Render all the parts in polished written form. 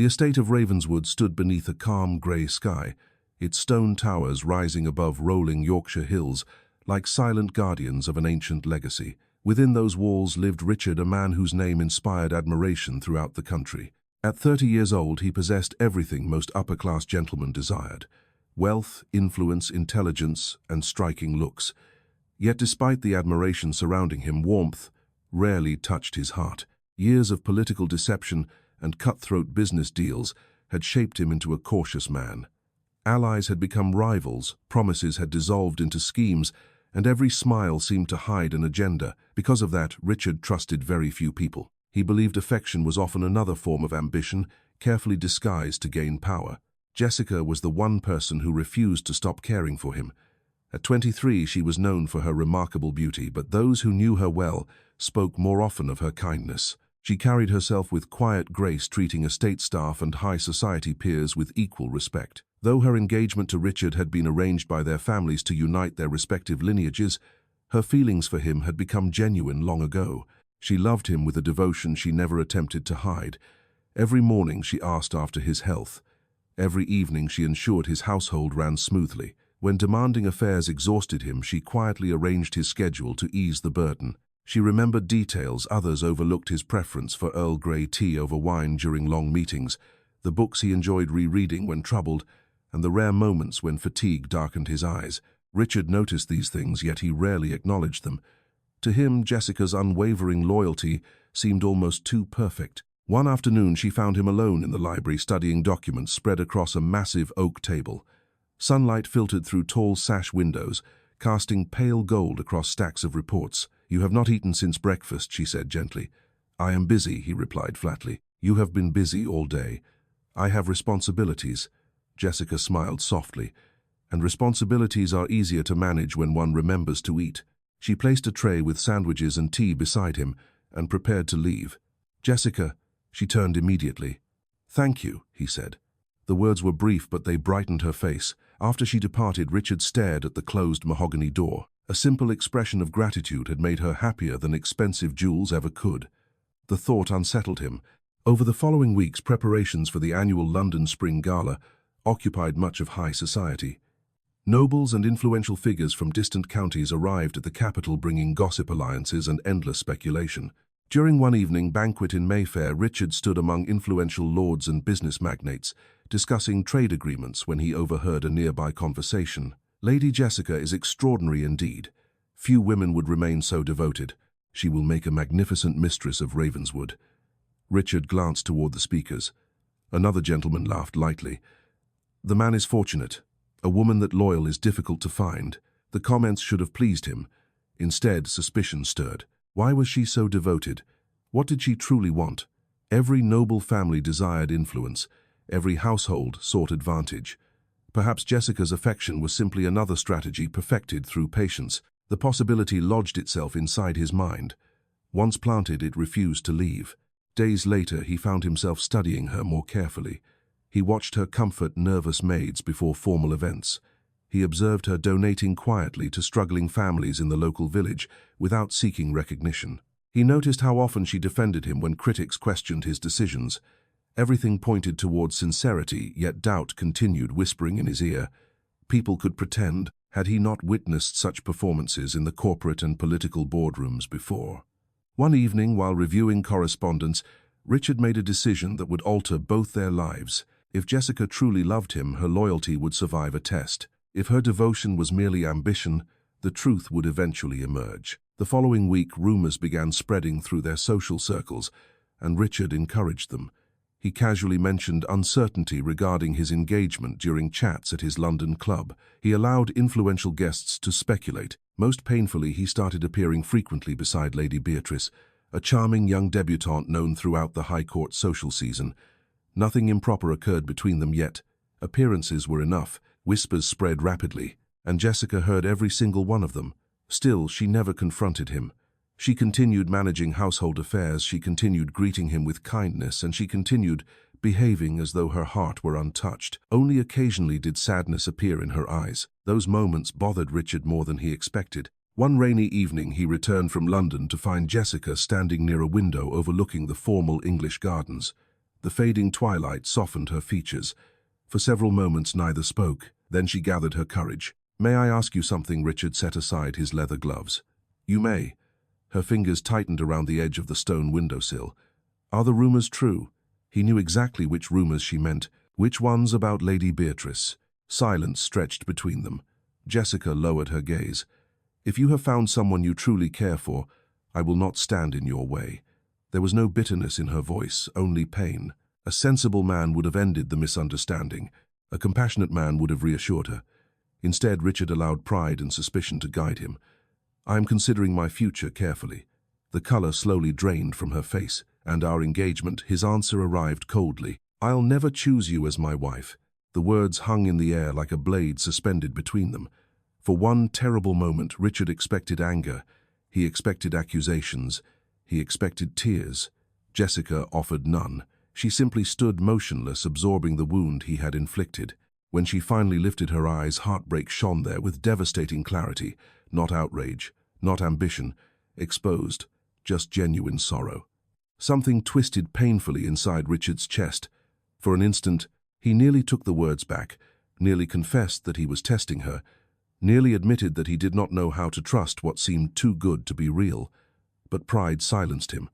The estate of Ravenswood stood beneath a calm grey sky, its stone towers rising above rolling Yorkshire hills like silent guardians of an ancient legacy. Within those walls lived Richard, a man whose name inspired admiration throughout the country. At 30 years old, he possessed everything most upper-class gentlemen desired: wealth, influence, intelligence, and striking looks. Yet despite the admiration surrounding him, warmth rarely touched his heart. Years of political deception and cutthroat business deals had shaped him into a cautious man. Allies had become rivals, promises had dissolved into schemes, and every smile seemed to hide an agenda. Because of that, Richard trusted very few people. He believed affection was often another form of ambition, carefully disguised to gain power. Jessica was the one person who refused to stop caring for him. At 23, she was known for her remarkable beauty, but those who knew her well spoke more often of her kindness. She carried herself with quiet grace, treating estate staff and high society peers with equal respect. Though her engagement to Richard had been arranged by their families to unite their respective lineages, her feelings for him had become genuine long ago. She loved him with a devotion she never attempted to hide. Every morning she asked after his health. Every evening she ensured his household ran smoothly. When demanding affairs exhausted him, she quietly arranged his schedule to ease the burden. She remembered details others overlooked: his preference for Earl Grey tea over wine during long meetings, the books he enjoyed rereading when troubled, and the rare moments when fatigue darkened his eyes. Richard noticed these things, yet he rarely acknowledged them. To him, Jessica's unwavering loyalty seemed almost too perfect. One afternoon she found him alone in the library, studying documents spread across a massive oak table. Sunlight filtered through tall sash windows, casting pale gold across stacks of reports. "You have not eaten since breakfast," she said gently. "I am busy," he replied flatly. "You have been busy all day." "I have responsibilities." Jessica smiled softly. "And responsibilities are easier to manage when one remembers to eat." She placed a tray with sandwiches and tea beside him and prepared to leave. "Jessica," she turned immediately. "Thank you," he said. The words were brief, but they brightened her face. After she departed, Richard stared at the closed mahogany door. A simple expression of gratitude had made her happier than expensive jewels ever could. The thought unsettled him. Over the following weeks, preparations for the annual London Spring Gala occupied much of high society. Nobles and influential figures from distant counties arrived at the capital, bringing gossip, alliances, and endless speculation. During one evening banquet in Mayfair, Richard stood among influential lords and business magnates, discussing trade agreements, when he overheard a nearby conversation. "Lady Jessica is extraordinary indeed. Few women would remain so devoted. She will make a magnificent mistress of Ravenswood." Richard glanced toward the speakers. Another gentleman laughed lightly. "The man is fortunate. A woman that loyal is difficult to find." The comments should have pleased him. Instead, suspicion stirred. Why was she so devoted? What did she truly want? Every noble family desired influence. Every household sought advantage. Perhaps Jessica's affection was simply another strategy perfected through patience. The possibility lodged itself inside his mind. Once planted, it refused to leave. Days later, he found himself studying her more carefully. He watched her comfort nervous maids before formal events. He observed her donating quietly to struggling families in the local village without seeking recognition. He noticed how often she defended him when critics questioned his decisions. Everything pointed towards sincerity, yet doubt continued whispering in his ear. People could pretend. Had he not witnessed such performances in the corporate and political boardrooms before? One evening, while reviewing correspondence, Richard made a decision that would alter both their lives. If Jessica truly loved him, her loyalty would survive a test. If her devotion was merely ambition, the truth would eventually emerge. The following week, rumors began spreading through their social circles, and Richard encouraged them. He casually mentioned uncertainty regarding his engagement during chats at his London club. He allowed influential guests to speculate. Most painfully, he started appearing frequently beside Lady Beatrice, a charming young debutante known throughout the High Court social season. Nothing improper occurred between them yet. Appearances were enough. Whispers spread rapidly, and Jessica heard every single one of them. Still, she never confronted him. She continued managing household affairs, she continued greeting him with kindness, and she continued behaving as though her heart were untouched. Only occasionally did sadness appear in her eyes. Those moments bothered Richard more than he expected. One rainy evening, he returned from London to find Jessica standing near a window overlooking the formal English gardens. The fading twilight softened her features. For several moments neither spoke. Then she gathered her courage. "May I ask you something?" Richard set aside his leather gloves. "You may." Her fingers tightened around the edge of the stone windowsill. "Are the rumors true?" He knew exactly which rumors she meant. Which ones about Lady Beatrice? Silence stretched between them. Jessica lowered her gaze. "If you have found someone you truly care for, I will not stand in your way." There was no bitterness in her voice, only pain. A sensible man would have ended the misunderstanding. A compassionate man would have reassured her. Instead, Richard allowed pride and suspicion to guide him. "I am considering my future carefully." The color slowly drained from her face. "And our engagement?" His answer arrived coldly. "I'll never choose you as my wife." The words hung in the air like a blade suspended between them. For one terrible moment, Richard expected anger. He expected accusations. He expected tears. Jessica offered none. She simply stood motionless, absorbing the wound he had inflicted. When she finally lifted her eyes, heartbreak shone there with devastating clarity. Not outrage, not ambition, exposed, just genuine sorrow. Something twisted painfully inside Richard's chest. For an instant, he nearly took the words back, nearly confessed that he was testing her, nearly admitted that he did not know how to trust what seemed too good to be real. But pride silenced him.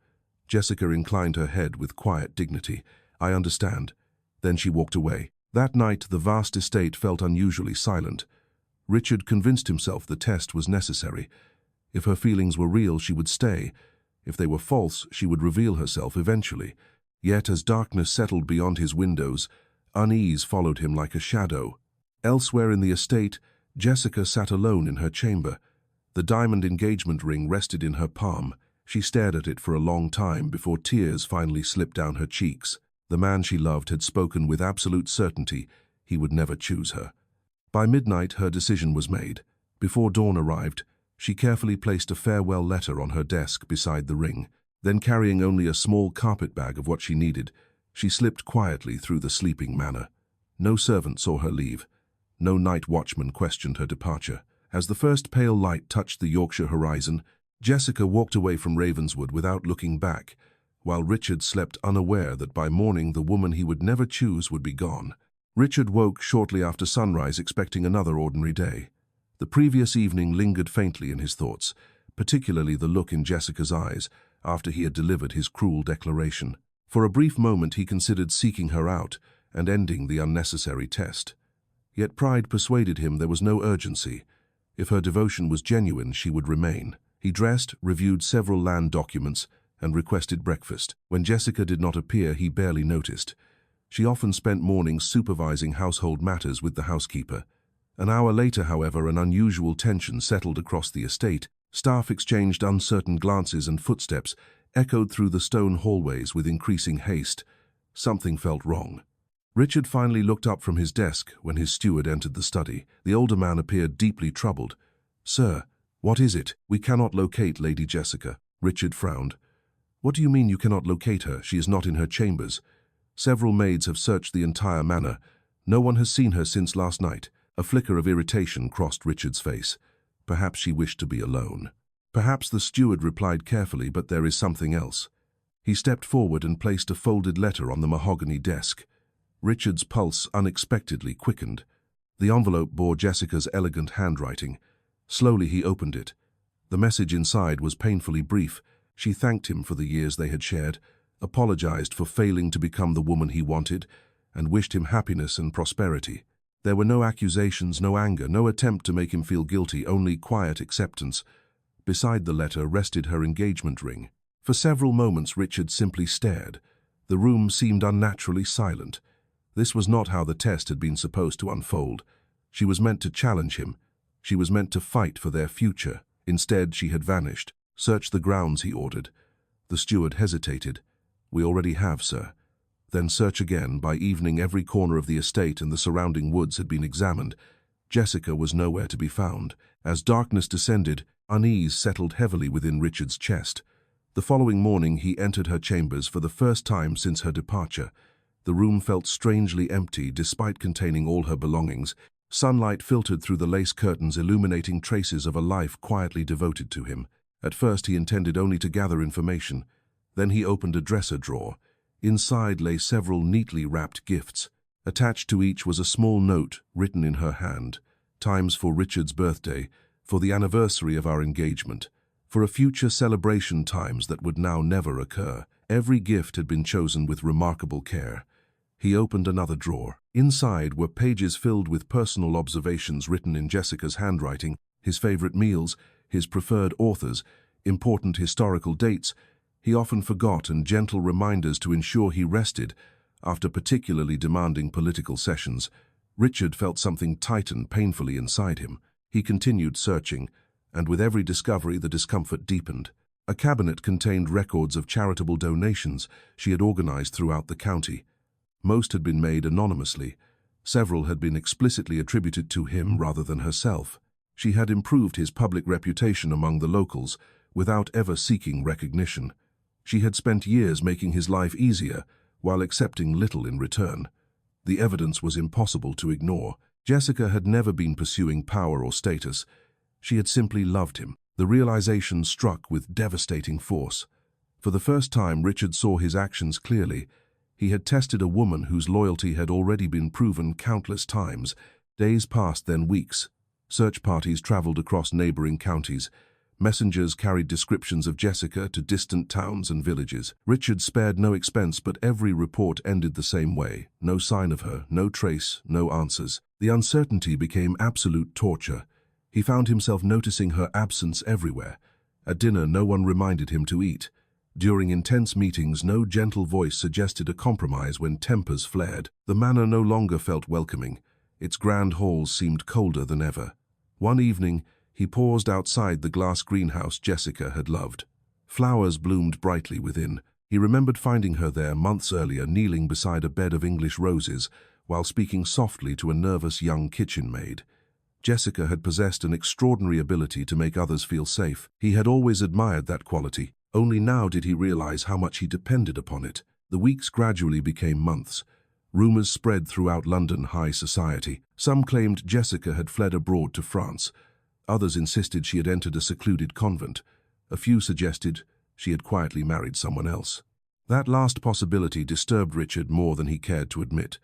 Jessica inclined her head with quiet dignity. "I understand." Then she walked away. That night, the vast estate felt unusually silent. Richard convinced himself the test was necessary. If her feelings were real, she would stay. If they were false, she would reveal herself eventually. Yet, as darkness settled beyond his windows, unease followed him like a shadow. Elsewhere in the estate, Jessica sat alone in her chamber. The diamond engagement ring rested in her palm. She stared at it for a long time before tears finally slipped down her cheeks. The man she loved had spoken with absolute certainty. He would never choose her. By midnight, her decision was made. Before dawn arrived, she carefully placed a farewell letter on her desk beside the ring. Then, carrying only a small carpet bag of what she needed, she slipped quietly through the sleeping manor. No servant saw her leave. No night watchman questioned her departure. As the first pale light touched the Yorkshire horizon, Jessica walked away from Ravenswood without looking back, while Richard slept unaware that by morning the woman he would never choose would be gone. Richard woke shortly after sunrise, expecting another ordinary day. The previous evening lingered faintly in his thoughts, particularly the look in Jessica's eyes after he had delivered his cruel declaration. For a brief moment he considered seeking her out and ending the unnecessary test. Yet pride persuaded him there was no urgency. If her devotion was genuine, she would remain. He dressed, reviewed several land documents, and requested breakfast. When Jessica did not appear, he barely noticed. She often spent mornings supervising household matters with the housekeeper. An hour later, however, an unusual tension settled across the estate. Staff exchanged uncertain glances, and footsteps echoed through the stone hallways with increasing haste. Something felt wrong. Richard finally looked up from his desk when his steward entered the study. The older man appeared deeply troubled. "Sir, what is it?" "We cannot locate Lady Jessica." Richard frowned. "What do you mean you cannot locate her? She is not in her chambers. Several maids have searched the entire manor. No one has seen her since last night." A flicker of irritation crossed Richard's face. Perhaps she wished to be alone. Perhaps, the steward replied carefully, "but there is something else." He stepped forward and placed a folded letter on the mahogany desk. Richard's pulse unexpectedly quickened. The envelope bore Jessica's elegant handwriting. Slowly he opened it. The message inside was painfully brief. She thanked him for the years they had shared, apologized for failing to become the woman he wanted, and wished him happiness and prosperity. There were no accusations, no anger, no attempt to make him feel guilty, only quiet acceptance. Beside the letter rested her engagement ring. For several moments Richard simply stared. The room seemed unnaturally silent. This was not how the test had been supposed to unfold. She was meant to challenge him. She was meant to fight for their future. Instead, she had vanished. "Search the grounds," he ordered. The steward hesitated. "We already have, sir." Then search again. By evening, every corner of the estate and the surrounding woods had been examined. Jessica was nowhere to be found. As darkness descended, unease settled heavily within Richard's chest. The following morning, he entered her chambers for the first time since her departure. The room felt strangely empty, despite containing all her belongings. Sunlight filtered through the lace curtains, illuminating traces of a life quietly devoted to him. At first, he intended only to gather information. Then he opened a dresser drawer. Inside lay several neatly wrapped gifts. Attached to each was a small note written in her hand. Times for Richard's birthday, for the anniversary of our engagement, for a future celebration times that would now never occur. Every gift had been chosen with remarkable care. He opened another drawer. Inside were pages filled with personal observations written in Jessica's handwriting, his favorite meals, his preferred authors, important historical dates he often forgot, and gentle reminders to ensure he rested after particularly demanding political sessions. Richard felt something tighten painfully inside him. He continued searching, and with every discovery the discomfort deepened. A cabinet contained records of charitable donations she had organized throughout the county. Most had been made anonymously. Several had been explicitly attributed to him rather than herself. She had improved his public reputation among the locals without ever seeking recognition. She had spent years making his life easier while accepting little in return. The evidence was impossible to ignore. Jessica had never been pursuing power or status. She had simply loved him. The realization struck with devastating force. For the first time, Richard saw his actions clearly. He had tested a woman whose loyalty had already been proven countless times. Days passed, then weeks. Search parties traveled across neighboring counties. Messengers carried descriptions of Jessica to distant towns and villages. Richard spared no expense, but every report ended the same way. No sign of her, no trace, no answers. The uncertainty became absolute torture. He found himself noticing her absence everywhere. At dinner, no one reminded him to eat. During intense meetings, no gentle voice suggested a compromise when tempers flared. The manor no longer felt welcoming. Its grand halls seemed colder than ever. One evening, he paused outside the glass greenhouse Jessica had loved. Flowers bloomed brightly within. He remembered finding her there months earlier, kneeling beside a bed of English roses, while speaking softly to a nervous young kitchen maid. Jessica had possessed an extraordinary ability to make others feel safe. He had always admired that quality. Only now did he realize how much he depended upon it. The weeks gradually became months. Rumors spread throughout London high society. Some claimed Jessica had fled abroad to France. Others insisted she had entered a secluded convent. A few suggested she had quietly married someone else. That last possibility disturbed Richard more than he cared to admit.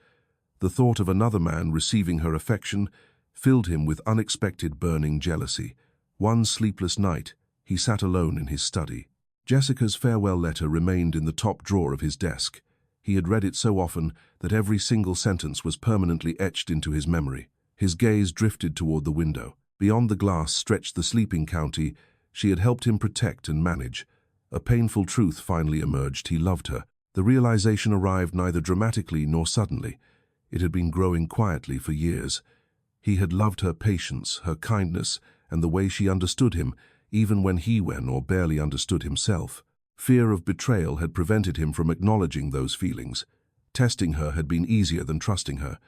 The thought of another man receiving her affection filled him with unexpected burning jealousy. One sleepless night, he sat alone in his study. Jessica's farewell letter remained in the top drawer of his desk. He had read it so often that every single sentence was permanently etched into his memory. His gaze drifted toward the window. Beyond the glass stretched the sleeping county she had helped him protect and manage. A painful truth finally emerged: he loved her. The realization arrived neither dramatically nor suddenly. It had been growing quietly for years. He had loved her patience, her kindness, and the way she understood him, even when he or barely understood himself. Fear of betrayal had prevented him from acknowledging those feelings. Testing her had been easier than trusting her.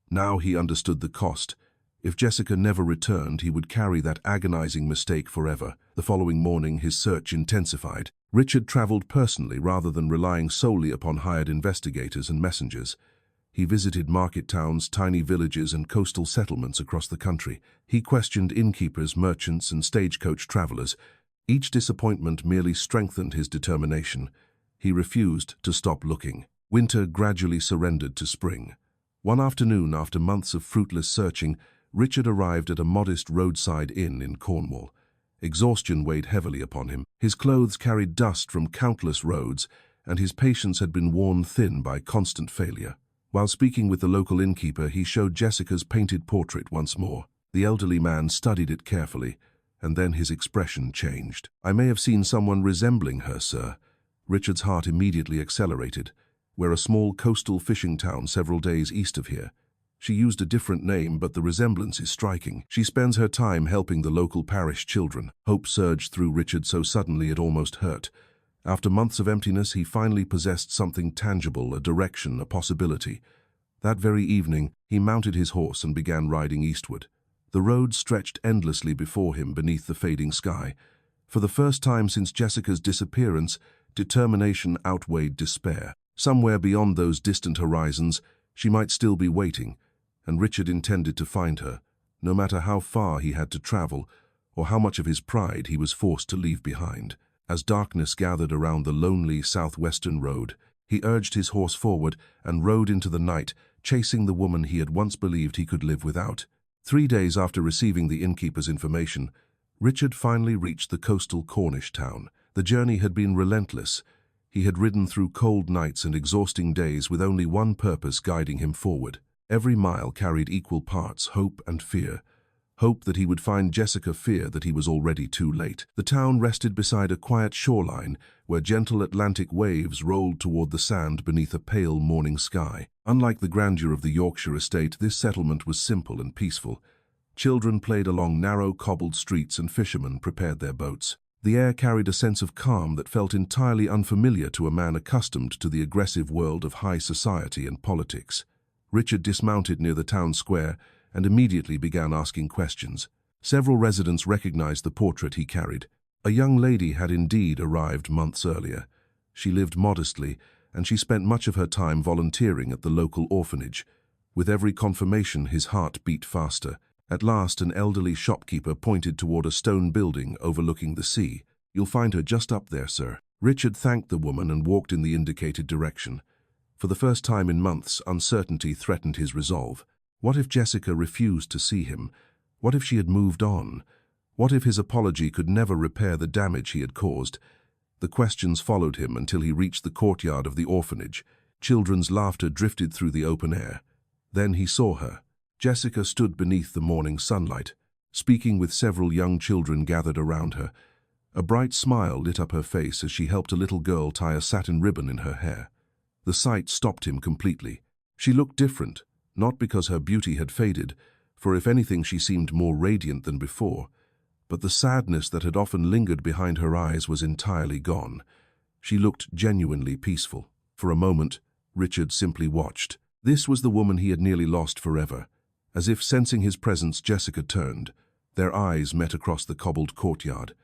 Now he understood the cost. If Jessica never returned, he would carry that agonizing mistake forever. The following morning, his search intensified. Richard traveled personally rather than relying solely upon hired investigators and messengers. He visited market towns, tiny villages, and coastal settlements across the country. He questioned innkeepers, merchants, and stagecoach travelers. Each disappointment merely strengthened his determination. He refused to stop looking. Winter gradually surrendered to spring. One afternoon, after months of fruitless searching, Richard arrived at a modest roadside inn in Cornwall. Exhaustion weighed heavily upon him. His clothes carried dust from countless roads, and his patience had been worn thin by constant failure. While speaking with the local innkeeper, he showed Jessica's painted portrait once more. The elderly man studied it carefully, and then his expression changed. "I may have seen someone resembling her, sir." Richard's heart immediately accelerated. "We're a small coastal fishing town several days east of here. She used a different name, but the resemblance is striking. She spends her time helping the local parish children." Hope surged through Richard so suddenly it almost hurt. After months of emptiness, he finally possessed something tangible, a direction, a possibility. That very evening, he mounted his horse and began riding eastward. The road stretched endlessly before him beneath the fading sky. For the first time since Jessica's disappearance, determination outweighed despair. Somewhere beyond those distant horizons, she might still be waiting, and Richard intended to find her, no matter how far he had to travel or how much of his pride he was forced to leave behind. As darkness gathered around the lonely southwestern road, He urged his horse forward and rode into the night, chasing the woman he had once believed he could live without. 3 days after receiving the innkeeper's information, Richard finally reached the coastal Cornish town. The journey had been relentless. He had ridden through cold nights and exhausting days with only one purpose guiding him forward. Every mile carried equal parts hope and fear. Hope that he would find Jessica, fear that he was already too late. The town rested beside a quiet shoreline where gentle Atlantic waves rolled toward the sand beneath a pale morning sky. Unlike the grandeur of the Yorkshire estate, this settlement was simple and peaceful. Children played along narrow cobbled streets and fishermen prepared their boats. The air carried a sense of calm that felt entirely unfamiliar to a man accustomed to the aggressive world of high society and politics. Richard dismounted near the town square and immediately began asking questions. Several residents recognized the portrait he carried. A young lady had indeed arrived months earlier. She lived modestly, and she spent much of her time volunteering at the local orphanage. With every confirmation, his heart beat faster. At last, an elderly shopkeeper pointed toward a stone building overlooking the sea. "You'll find her just up there, sir." Richard thanked the woman and walked in the indicated direction. For the first time in months, uncertainty threatened his resolve. What if Jessica refused to see him? What if she had moved on? What if his apology could never repair the damage he had caused? The questions followed him until he reached the courtyard of the orphanage. Children's laughter drifted through the open air. Then he saw her. Jessica stood beneath the morning sunlight, speaking with several young children gathered around her. A bright smile lit up her face as she helped a little girl tie a satin ribbon in her hair. The sight stopped him completely. She looked different, not because her beauty had faded, for if anything she seemed more radiant than before, but the sadness that had often lingered behind her eyes was entirely gone. She looked genuinely peaceful. For a moment, Richard simply watched. This was the woman he had nearly lost forever. As if sensing his presence, Jessica turned. Their eyes met across the cobbled courtyard.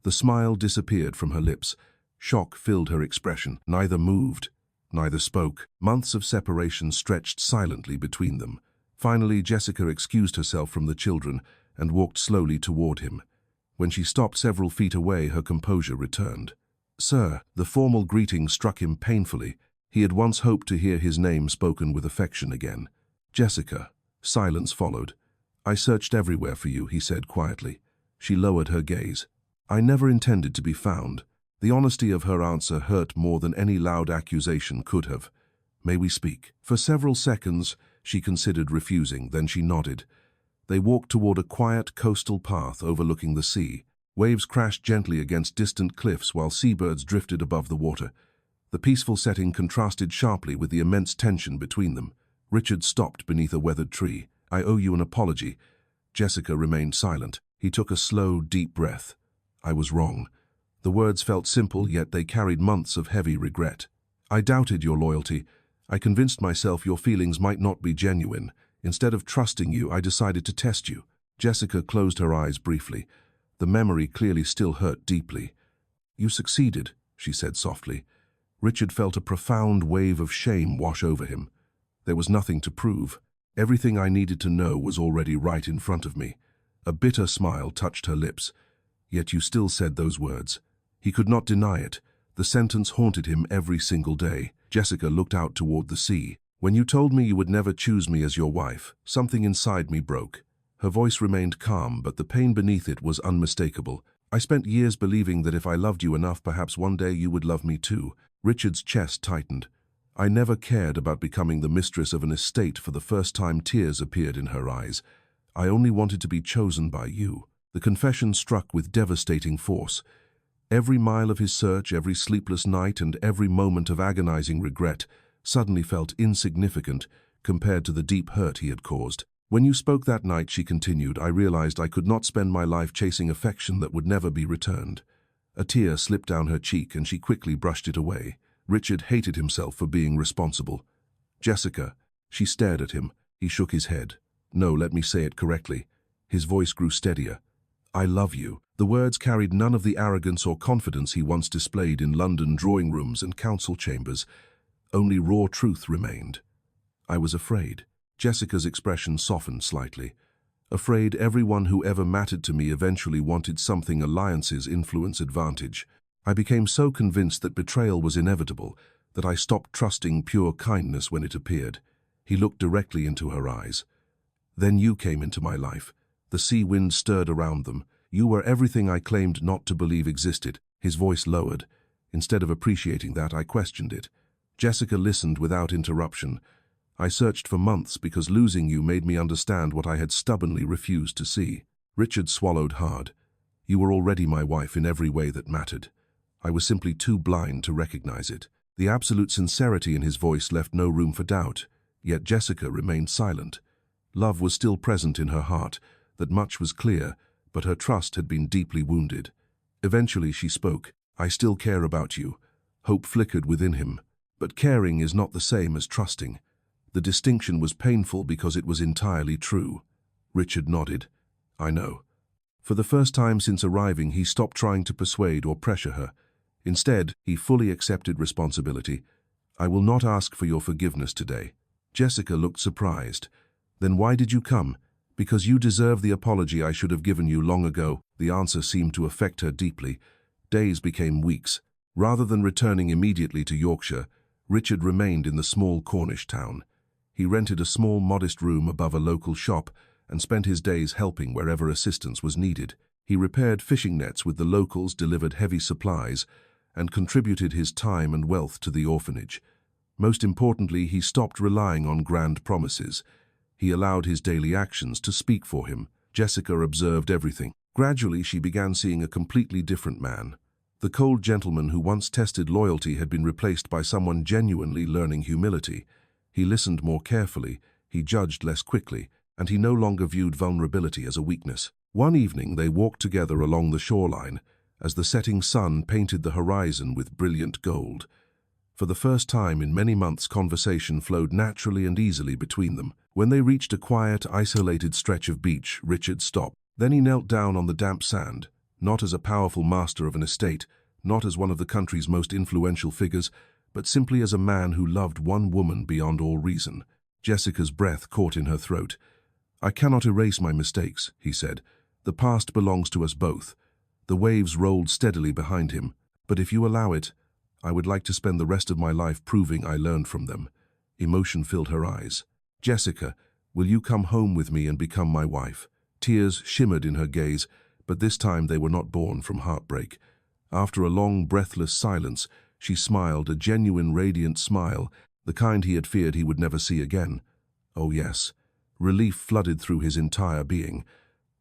The smile disappeared from her lips. Shock filled her expression. Neither moved. Neither spoke. Months of separation stretched silently between them. Finally, Jessica excused herself from the children and walked slowly toward him. When she stopped several feet away, her composure returned. "Sir," the formal greeting struck him painfully. He had once hoped to hear his name spoken with affection again. "Jessica." Silence followed. "I searched everywhere for you," he said quietly. She lowered her gaze. "I never intended to be found." The honesty of her answer hurt more than any loud accusation could have. "May we speak?" For several seconds, she considered refusing, then she nodded. They walked toward a quiet coastal path overlooking the sea. Waves crashed gently against distant cliffs while seabirds drifted above the water. The peaceful setting contrasted sharply with the immense tension between them. Richard stopped beneath a weathered tree. "I owe you an apology." Jessica remained silent. He took a slow, deep breath. "I was wrong." The words felt simple, yet they carried months of heavy regret. "I doubted your loyalty. I convinced myself your feelings might not be genuine. Instead of trusting you, I decided to test you." Jessica closed her eyes briefly. The memory clearly still hurt deeply. "You succeeded," she said softly. Richard felt a profound wave of shame wash over him. There was nothing to prove. Everything I needed to know was already right in front of me. A bitter smile touched her lips. "Yet you still said those words." He could not deny it. The sentence haunted him every single day. Jessica looked out toward the sea. "When you told me you would never choose me as your wife, something inside me broke." Her voice remained calm, but the pain beneath it was unmistakable. "I spent years believing that if I loved you enough, perhaps one day you would love me too." Richard's chest tightened. "I never cared about becoming the mistress of an estate." For the first time, tears appeared in her eyes. "I only wanted to be chosen by you." The confession struck with devastating force. Every mile of his search, every sleepless night, and every moment of agonizing regret suddenly felt insignificant compared to the deep hurt he had caused. "When you spoke that night," she continued, "I realized I could not spend my life chasing affection that would never be returned." A tear slipped down her cheek and she quickly brushed it away. Richard hated himself for being responsible. "Jessica." She stared at him. He shook his head. "No, let me say it correctly." His voice grew steadier. "I love you." The words carried none of the arrogance or confidence he once displayed in London drawing rooms and council chambers. Only raw truth remained. "I was afraid." Jessica's expression softened slightly. "Afraid everyone who ever mattered to me eventually wanted something alliances influence advantage. I became so convinced that betrayal was inevitable that I stopped trusting pure kindness when it appeared. He looked directly into her eyes. Then you came into my life. The sea wind stirred around them. You were everything I claimed not to believe existed. His voice lowered. Instead of appreciating that, I questioned it. Jessica listened without interruption. I searched for months because losing you made me understand what I had stubbornly refused to see. Richard swallowed hard. You were already my wife in every way that mattered. I was simply too blind to recognize it. The absolute sincerity in his voice left no room for doubt, yet Jessica remained silent. Love was still present in her heart, that much was clear, but her trust had been deeply wounded. Eventually she spoke. I still care about you. Hope flickered within him. But caring is not the same as trusting. The distinction was painful because it was entirely true. Richard nodded. I know. For the first time since arriving, he stopped trying to persuade or pressure her. Instead, he fully accepted responsibility. I will not ask for your forgiveness today. Jessica looked surprised. Then why did you come? Because you deserve the apology I should have given you long ago. The answer seemed to affect her deeply. Days became weeks. Rather than returning immediately to Yorkshire, Richard remained in the small Cornish town. He rented a small, modest room above a local shop and spent his days helping wherever assistance was needed. He repaired fishing nets with the locals, delivered heavy supplies, and contributed his time and wealth to the orphanage. Most importantly, he stopped relying on grand promises. He allowed his daily actions to speak for him. Jessica observed everything. Gradually, she began seeing a completely different man. The cold gentleman who once tested loyalty had been replaced by someone genuinely learning humility. He listened more carefully, he judged less quickly, and he no longer viewed vulnerability as a weakness. One evening, they walked together along the shoreline, as the setting sun painted the horizon with brilliant gold. For the first time in many months, conversation flowed naturally and easily between them. When they reached a quiet, isolated stretch of beach, Richard stopped. Then he knelt down on the damp sand, not as a powerful master of an estate, not as one of the country's most influential figures, but simply as a man who loved one woman beyond all reason. Jessica's breath caught in her throat. I cannot erase my mistakes, he said. The past belongs to us both. The waves rolled steadily behind him. But if you allow it, I would like to spend the rest of my life proving I learned from them. Emotion filled her eyes. Jessica, will you come home with me and become my wife? Tears shimmered in her gaze, but this time they were not born from heartbreak. After a long, breathless silence, she smiled, a genuine, radiant smile, the kind he had feared he would never see again. Oh yes. Relief flooded through his entire being.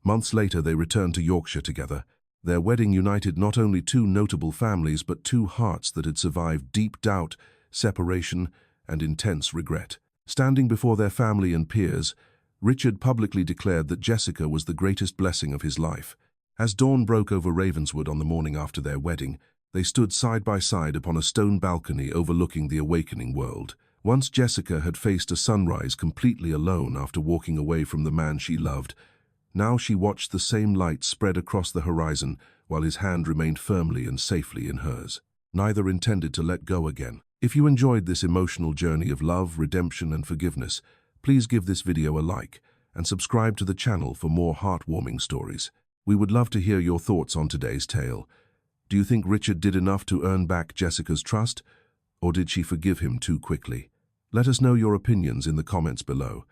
Months later, they returned to Yorkshire together. Their wedding united not only two notable families, but two hearts that had survived deep doubt, separation, and intense regret. Standing before their family and peers, Richard publicly declared that Jessica was the greatest blessing of his life. As dawn broke over Ravenswood on the morning after their wedding, they stood side by side upon a stone balcony overlooking the awakening world. Once Jessica had faced a sunrise completely alone after walking away from the man she loved. Now she watched the same light spread across the horizon while his hand remained firmly and safely in hers. Neither intended to let go again. If you enjoyed this emotional journey of love, redemption, and forgiveness, please give this video a like and subscribe to the channel for more heartwarming stories. We would love to hear your thoughts on today's tale. Do you think Richard did enough to earn back Jessica's trust, or did she forgive him too quickly? Let us know your opinions in the comments below.